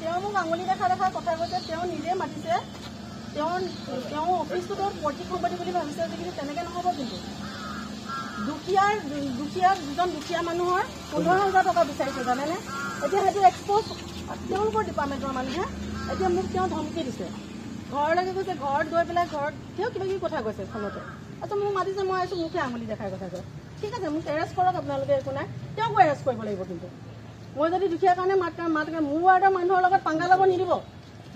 তেওঁ মোক আঙুলি দেখা কথা কৈছে। তেওঁ নিজে মাতিছে। তেওঁ অফিচটোতো পৈতৃক সম্পত্তি বুলি ভাবিছে যে, কিন্তু তেনেকৈ নহ'ব। কিন্তু দুজন দুখীয়া মানুহৰ 15,000 টকা বিচাৰিছে, জানেনে? এতিয়া সেইটো এক্সপ'জ তেওঁলোকৰ ডিপাৰ্টমেণ্টৰ মানুহে এতিয়া মোক তেওঁ ধমকি দিছে। ঘৰলৈকে গৈছে, ঘৰত গৈ পেলাই ঘৰত তেওঁ কিবা কিবি কথা কৈছে ফোনতে। আচ্ছা, মোক মাতিছে, মই আহিছোঁ, মুখে আঙুলি দেখাই কথা কয়। ঠিক আছে, মোক এৰেষ্ট কৰক আপোনালোকে, একো নাই। তেওঁকো এৰেষ্ট কৰিব লাগিব। কিন্তু মই যদি দুখীয়াৰ কাৰণে মাত মোৰ ৱাৰ্ডৰ মানুহৰ লগত পাংগা ল'ব নিদিব।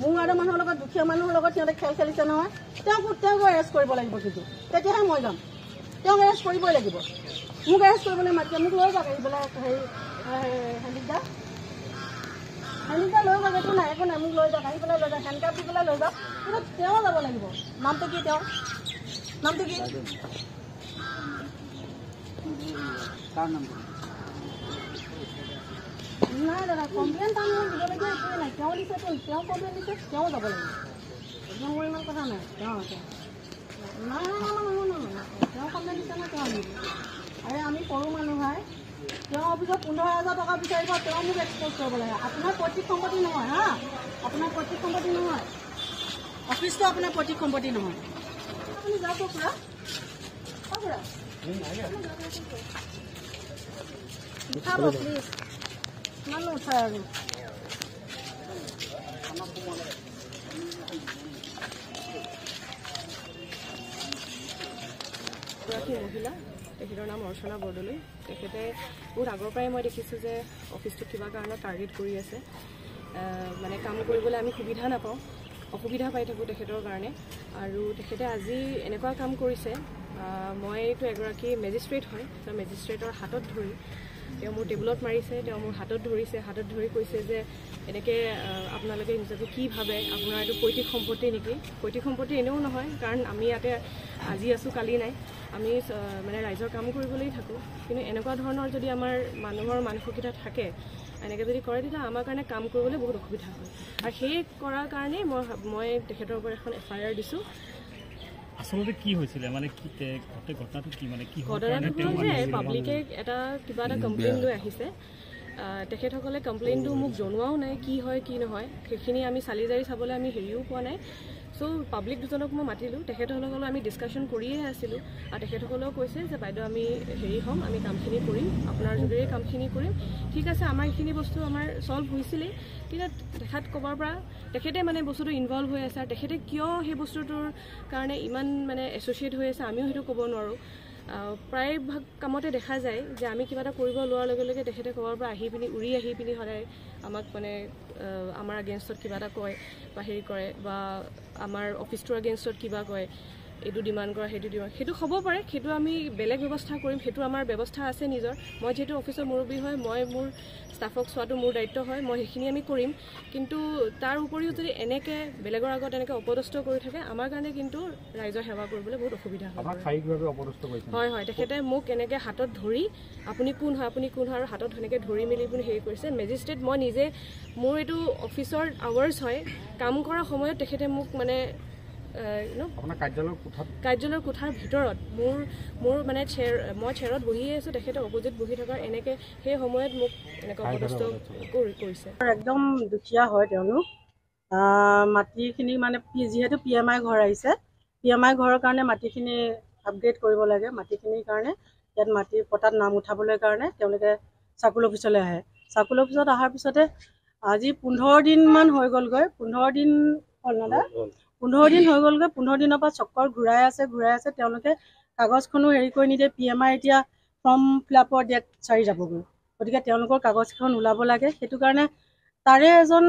মোৰ ৱাৰ্ডৰ মানুহৰ লগত, দুখীয়া মানুহৰ লগত সিহঁতে খেল খেলিছে নহয়। তেওঁকো এৰেষ্ট কৰিব লাগিব। কিন্তু তেতিয়াহে মই যাম। তেওঁক এৰেষ্ট কৰিবই লাগিব। মোক এৰেষ্ট কৰিবলৈ মাতিছে। মোক লৈ যাওক আহি পেলাই হেণ্ডিকদা লৈ যাওক, একো নাই। মোক লৈ যাওক, আহি পেলাই লৈ যাওক, হেণ্ডকাপ দি পেলাই লৈ যাওক। কিন্তু তেওঁ যাব লাগিব। নামটো কি? তেওঁৰ নামটো কি? নাই দাদা, কমপ্লেইন তাৰ মোক দিবলগীয়া একোৱেই নাই। তেওঁ দিছে, তেওঁ কমপ্লেইন দিছে, তেওঁ যাব লাগিব। একদম মোৰ ইমান কথা নাই। তেওঁ নাই, তেওঁ কমপ্লেইন দিছে নহয়, তেওঁ আনিব। আৰে আমি সৰু মানুহ ভাই। তেওঁ অফিচত 15,000 টকা বিচাৰিব, তেওঁ মোক এক্সপ'জ কৰিব লাগে। আপোনাৰ পৈতৃক সম্পত্তি নহয়। হা, আপোনাৰ পৈতৃক সম্পত্তি নহয়। অফিচটো আপোনাৰ পৈতৃক সম্পত্তি নহয়। আপুনি যাওক খুৰা, উঠাব প্লিজ। ইমান নুঠায় আৰু। এগৰাকী মহিলা, তেখেতৰ নাম অৰ্চনা বৰদলৈ। তেখেতে বহুত আগৰ পৰাই মই দেখিছোঁ যে অফিচটোত কিবা কাৰণত টাৰ্গেট কৰি আছে। মানে কাম কৰিবলৈ আমি সুবিধা নাপাওঁ, অসুবিধা পাই থাকোঁ তেখেতৰ কাৰণে। আৰু তেখেতে আজি এনেকুৱা কাম কৰিছে। মইতো এগৰাকী মেজিষ্ট্ৰেট হয়, মেজিষ্ট্ৰেটৰ হাতত ধৰি তেওঁ মোৰ টেবুলত মাৰিছে, তেওঁ মোৰ হাতত ধৰিছে, হাতত ধৰি কৈছে যে এনেকৈ আপোনালোকে নিজকে কি ভাবে, আপোনাৰ এইটো পৈতৃক সম্পত্তি নেকি? পৈতৃক সম্পত্তি এনেও নহয়, কাৰণ আমি ইয়াতে আজি আছোঁ, কালি নাই। আমি মানে ৰাইজৰ কাম কৰিবলৈ থাকোঁ। কিন্তু এনেকুৱা ধৰণৰ যদি আমাৰ মানুহৰ মানসিকতা থাকে, এনেকৈ যদি কৰে, তেতিয়া আমাৰ কাৰণে কাম কৰিবলৈ বহুত অসুবিধা হয়। আৰু সেই কৰাৰ কাৰণেই মই তেখেতৰ ওপৰত এখন FIR দিছোঁ। আচলতে কি হৈছিলে, মানে কি ঘটনাটো কি, মানে কি ঘটনাটো হ'ল যে পাব্লিকে কিবা এটা কমপ্লেইন লৈ আহিছে। তেখেতসকলে কমপ্লেইনটো মোক জনোৱাও নাই, কি হয় কি নহয় সেইখিনি আমি চালি জাৰি চাবলৈ আমি হেৰিও পোৱা নাই। চ' পাব্লিক দুজনক মই মাতিলোঁ, তেখেতসকলক আমি ডিছকাশ্যন কৰিয়ে আছিলোঁ। আৰু তেখেতসকলেও কৈছে যে বাইদেউ আমি হেৰি হ'ম, আমি কামখিনি কৰিম, আপোনাৰ যোগেৰে কামখিনি কৰিম। ঠিক আছে, আমাৰ এইখিনি বস্তু আমাৰ ছল্ভ হৈছিলেই, কিন্তু তেখেত ক'বৰ পৰা তেখেতে মানে বস্তুটো ইনভলভ হৈ আছে। আৰু তেখেতে কিয় সেই বস্তুটোৰ কাৰণে ইমান মানে এছ'চিয়েট হৈ আছে আমিও সেইটো ক'ব নোৱাৰোঁ। প্ৰায়ভাগ কামতে দেখা যায় যে আমি কিবা এটা কৰিব লোৱাৰ লগে লগে তেখেতে ক'ৰবাৰ পৰা উৰি আহি পিনি সদায় আমাক মানে আমাৰ এগেইনষ্টত কিবা এটা কয় বা হেৰি কৰে, বা আমাৰ অফিচটোৰ এগেইনষ্টত কিবা কয়, এইটো ডিমাণ্ড কৰা, সেইটো হ'ব পাৰে। সেইটো আমি বেলেগ ব্যৱস্থা কৰিম, সেইটো আমাৰ ব্যৱস্থা আছে নিজৰ। মই যিহেতু অফিচৰ মুৰব্বী হয়, মই মোৰ ষ্টাফক চোৱাটো মোৰ দায়িত্ব হয়, মই সেইখিনি আমি কৰিম। কিন্তু তাৰ উপৰিও যদি এনেকৈ বেলেগৰ আগত এনেকৈ অপদস্থ কৰি থাকে, আমাৰ কাৰণে কিন্তু ৰাইজৰ সেৱা কৰিবলৈ বহুত অসুবিধা হয়। হয়, তেখেতে মোক এনেকৈ হাতত ধৰি আপুনি কোন হয় আৰু হাতত সেনেকৈ ধৰি মেলি পিনি হেৰি কৰিছে। মেজিষ্ট্ৰেট মই নিজে, মোৰ এইটো অফিচৰ আৱাৰ্ছ হয়, কাম কৰাৰ সময়ত তেখেতে মোক মানে কাৰ্যালয়ৰ কোঠাৰ ভিতৰত মোৰ মানে মই চেয়াৰত বহিয়ে আছোঁ, তেখেতে অপজিট বহি থকাৰ এনেকৈ সেই সময়ত মোক এনেকৈ অপদস্থ কৰিছে। একদম দুখীয়া হয় তেওঁলোক। মাটিখিনি মানে যিহেতু PMI ঘৰ আহিছে, PMI ঘৰৰ কাৰণে মাটিখিনি আপগ্ৰেড কৰিব লাগে। মাটিখিনিৰ কাৰণে ইয়াত মাটি পটাত নাম উঠাবলৈ কাৰণে তেওঁলোকে চাৰ্কুল অফিচলৈ আহে। চাৰ্কুল অফিচত অহাৰ পিছতে আজি 15 দিনমান হৈ গ'লগৈ। 15 দিন হ'ল দাদা, 15 দিন হৈ গ'লগৈ। 15 দিনৰ পৰা চক্কৰ ঘূৰাই আছে। তেওঁলোকে কাগজখনো হেৰি কৰি নিদিয়ে। PMI এতিয়া ফৰ্ম ফিল-আপৰ ডেট 4 যাবগৈ। গতিকে তেওঁলোকৰ কাগজখন ওলাব লাগে। সেইটো কাৰণে তাৰে এজন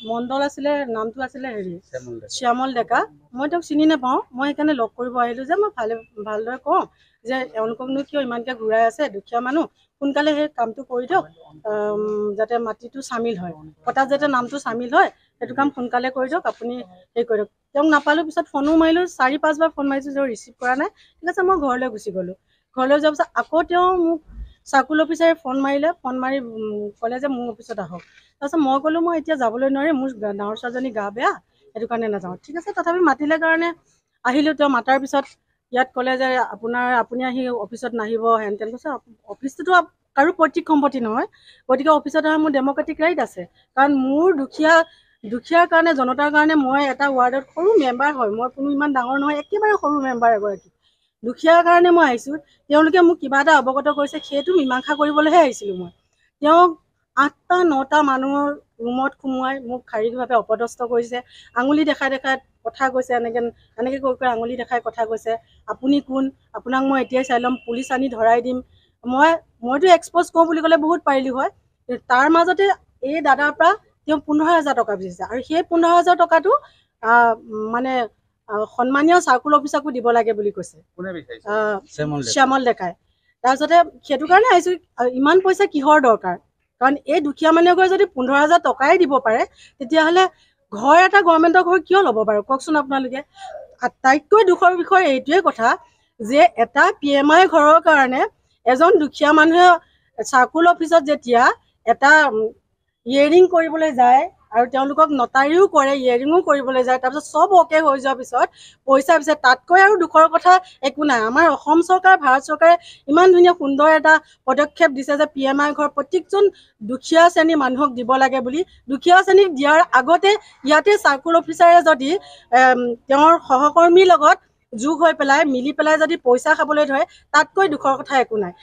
মণ্ডল আছিলে, নামটো আছিলে শ্যামল ডেকা। মই তেওঁক চিনি নাপাওঁ, মই সেইকাৰণে লগ কৰিব আহিলোঁ যে মই ভালদৰে কওঁ যে এওঁলোককনো কিয় ইমানকৈ ঘূৰাই আছে, দুখীয়া মানুহ, সোনকালে সেই কামটো কৰি দিয়ক, যাতে মাটিটো চামিল হয়, পটাত যাতে নামটো চামিল হয়, সেইটো কাম সোনকালে কৰি দিয়ক, আপুনি হেৰি কৰি দিয়ক। তেওঁক নাপালোঁ, পিছত ফোনো মাৰিলোঁ, 4-5 বাৰ ফোন মাৰিছোঁ, তেওঁ ৰিচিভ কৰা নাই। ঠিক আছে, মই ঘৰলৈ গুচি গ'লোঁ। ঘৰলৈ যোৱাৰ পিছত আকৌ তেওঁ মোক চাৰ্কুল অফিচাৰে ফোন মাৰিলে, ফোন মাৰি ক'লে যে মোৰ অফিচত আহক। তাৰপিছত মই ক'লোঁ মই এতিয়া যাবলৈ নোৱাৰিম, মোৰ ডাঙৰ ছোৱালীজনী গা বেয়া, সেইটো কাৰণে নাযাওঁ। ঠিক আছে, তথাপি মাতিলে কাৰণে আহিলোঁ। তেওঁ মাতাৰ পিছত ইয়াত ক'লে যে আপুনি আহি অফিচত নাহিব, হেন তেন কৈছে। অফিচটোতো কাৰো পৈতৃক সম্পত্তি নহয়। গতিকে অফিচত অহা মোৰ ডেম'ক্ৰেটিক ৰাইট আছে, কাৰণ মোৰ দুখীয়াৰ কাৰণে, জনতাৰ কাৰণে মই এটা ৱাৰ্ডত সৰু মেম্বাৰ হয়, মই কোনো ইমান ডাঙৰ নহয়, একেবাৰে সৰু মেম্বাৰ এগৰাকী। দুখীয়াৰ কাৰণে মই আহিছোঁ, তেওঁলোকে মোক কিবা এটা অৱগত কৰিছে, সেইটো মীমাংসা কৰিবলৈহে আহিছিলোঁ মই। তেওঁক 8টা 9টা মানুহৰ ৰুমত সোমোৱাই মোক শাৰীৰিকভাৱে অপদস্থ কৰিছে, আঙুলি দেখাই কথা কৈছে, এনেকৈ কৈ আঙুলি দেখাই কথা কৈছে, আপুনি কোন, আপোনাক মই এতিয়াই চাই ল'ম, পুলিচ আনি ধৰাই দিম। মইতো এক্সপ'জ কৰোঁ বুলি ক'লে বহুত পাৰিলোঁ হয়, তাৰ মাজতে এই দাদাৰ পৰা তেওঁ 15,000 টকা বিচাৰিছে, আৰু সেই 15,000 টকাটো মানে সন্মানীয় চাৰ্কুল অফিচকো দিব লাগে বুলি কৈছে, শ্যামল ডেকাই। তাৰপিছতে সেইটো কাৰণে আহিছোঁ, ইমান পইচা কিহৰ দৰকাৰ? কাৰণ এই দুখীয়া মানুহ এঘৰে যদি 15,000 টকাই দিব পাৰে, তেতিয়াহ'লে ঘৰ এটা গভৰ্ণমেণ্টৰ ঘৰ কিয় ল'ব বাৰু কওকচোন আপোনালোকে? আটাইতকৈ দুখৰ বিষয় এইটোৱে কথা যে এটা PMI ঘৰৰ কাৰণে এজন দুখীয়া মানুহে চাৰ্কুল অফিচত যেতিয়া এটা ইয়েৰিং কৰিবলৈ যায়, আৰু তেওঁলোকক নটাৰীও কৰে, ইয়েৰিঙো কৰিবলৈ যায়, তাৰপিছত চব অ'কে হৈ যোৱাৰ পিছত পইচা বিচাৰে, তাতকৈ আৰু দুখৰ কথা একো নাই। আমাৰ অসম চৰকাৰ, ভাৰত চৰকাৰে ইমান ধুনীয়া সুন্দৰ এটা পদক্ষেপ দিছে যে PMI ঘৰ প্ৰত্যেকজন দুখীয়া শ্ৰেণীৰ মানুহক দিব লাগে বুলি। দুখীয়া শ্ৰেণীক দিয়াৰ আগতে ইয়াতে চাৰ্কুল অফিচাৰে যদি তেওঁৰ সহকৰ্মীৰ লগত যোগ হৈ পেলাই মিলি পেলাই যদি পইচা খাবলৈ ধৰে, তাতকৈ দুখৰ কথা একো নাই।